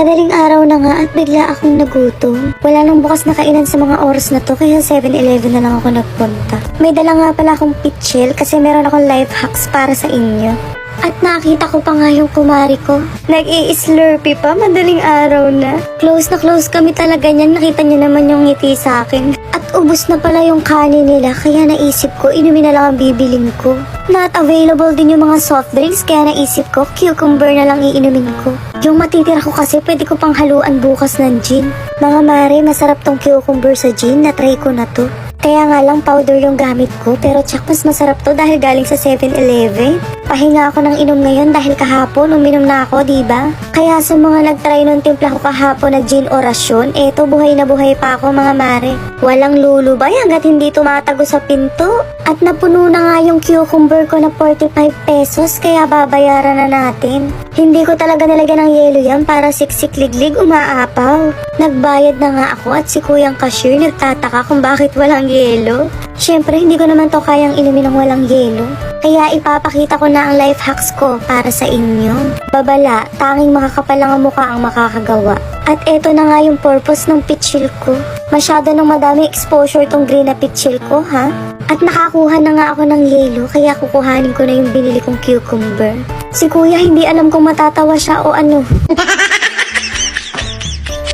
Madaling araw na nga at bigla akong nagutom. Wala nang bukas na kainan sa mga oras na to kaya 7-Eleven na lang ako nagpunta. May dala nga pala akong pitchel kasi meron akong life hacks para sa inyo. At nakita ko pa nga yung kumari ko. Nag-i-slurpee pa, madaling araw na. Close na close kami talaga niyan. Nakita niyo naman yung ngiti sa akin. At ubos na pala yung kanin nila kaya naisip ko, inumin na lang ang bibilin ko. Not available din yung mga soft drinks kaya naisip ko, cucumber na lang iinumin ko. Yung matitira ko kasi pwede ko pang haluan bukas ng gin. Mga mare, masarap tong cucumber sa gin, na-try ko na to. Kaya nga lang powder yung gamit ko pero tsak mas masarap to dahil galing sa 7-Eleven. Pahinga ako ng inom ngayon dahil kahapon uminom na ako, diba? Kaya sa mga nagtry nung timpla ko kahapon na gin o rasyon, eto buhay na buhay pa ako mga mare. Walang lulubay hanggat hindi tumatago sa pinto. At napuno na nga yung cucumber ko na 45 pesos kaya babayaran na natin. Hindi ko talaga nilagyan ng yelo yan para siksik-liglig umaapaw. Nagbayad na nga ako at si kuyang cashier nagtataka kung bakit walang yelo. Syempre hindi ko naman to kayang inumin ng walang yelo. Kaya ipapakita ko na ang life hacks ko para sa inyo. Babala, tanging makakapal lang ang mukha ang makakagawa. At eto na nga yung purpose ng pitchil ko. Masyado nang madami exposure tong green na pitchil ko, ha? At nakakuha na nga ako ng yelo kaya kukuhanin ko na yung binili kong cucumber. Si kuya hindi alam kung matatawa siya o ano.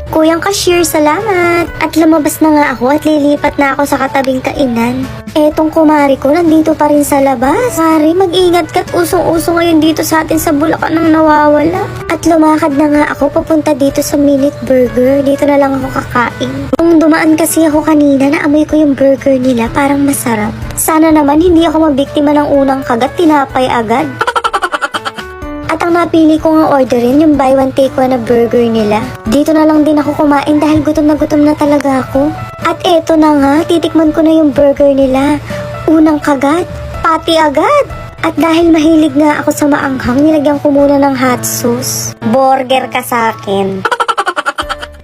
Kuyang cashier, salamat! At lumabas na nga ako at lilipat na ako sa katabing kainan. Etong kumari ko nandito pa rin sa labas. Mari, mag-ingat ka't usong-uso ngayon dito sa atin sa Bulacan nang nawawala. At lumakad na nga ako papunta dito sa Minute Burger. Dito na lang ako kakain. Nung dumaan kasi ako kanina, naamoy ko yung burger nila, parang masarap. Sana naman hindi ako mabiktima ng unang kagat, tinapay agad. At ang napili ko nga orderin yung buy one take one na burger nila. Dito na lang din ako kumain dahil gutom na talaga ako. At eto na nga, titikman ko na yung burger nila. Unang kagat, pati agad. At dahil mahilig nga ako sa maanghang, nilagyan ko muna ng hot sauce. Burger ka sa akin.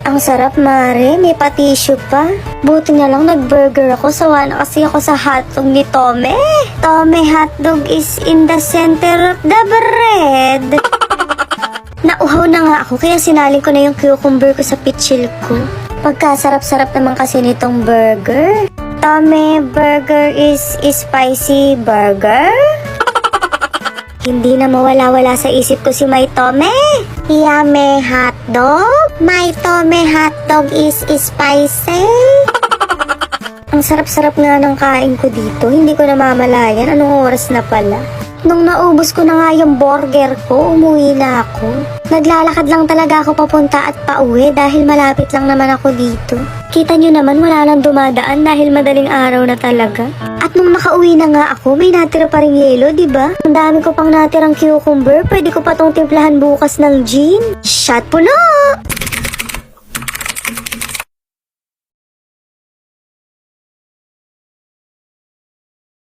Ang sarap mare, may patisyo pa. Buti na lang nag-burger ako, sawa na kasi ako sa hotdog ni Tome. Tome hotdog is in the center of the bread. Nauhaw na nga ako kaya sinalin ko na yung cucumber ko sa pitchil ko. Pagkasarap-sarap naman kasi nitong burger. Tome, burger is spicy burger? Hindi na mawala-wala sa isip ko si May Tome. Yummy hotdog? My Tome hotdog is spicy? Ang sarap-sarap nga ng kain ko dito. Hindi ko namamalayan anong oras na pala. Nung naubos ko na nga yung burger ko, umuwi na ako. Naglalakad lang talaga ako papunta at pauwi dahil malapit lang naman ako dito. Kita nyo naman wala nang dumadaan dahil madaling araw na talaga. At nung nakauwi na nga ako, may natira pa ring yelo, diba? Ang dami ko pang natirang cucumber, pwede ko pa tong timplahan bukas ng gin. Shot puno!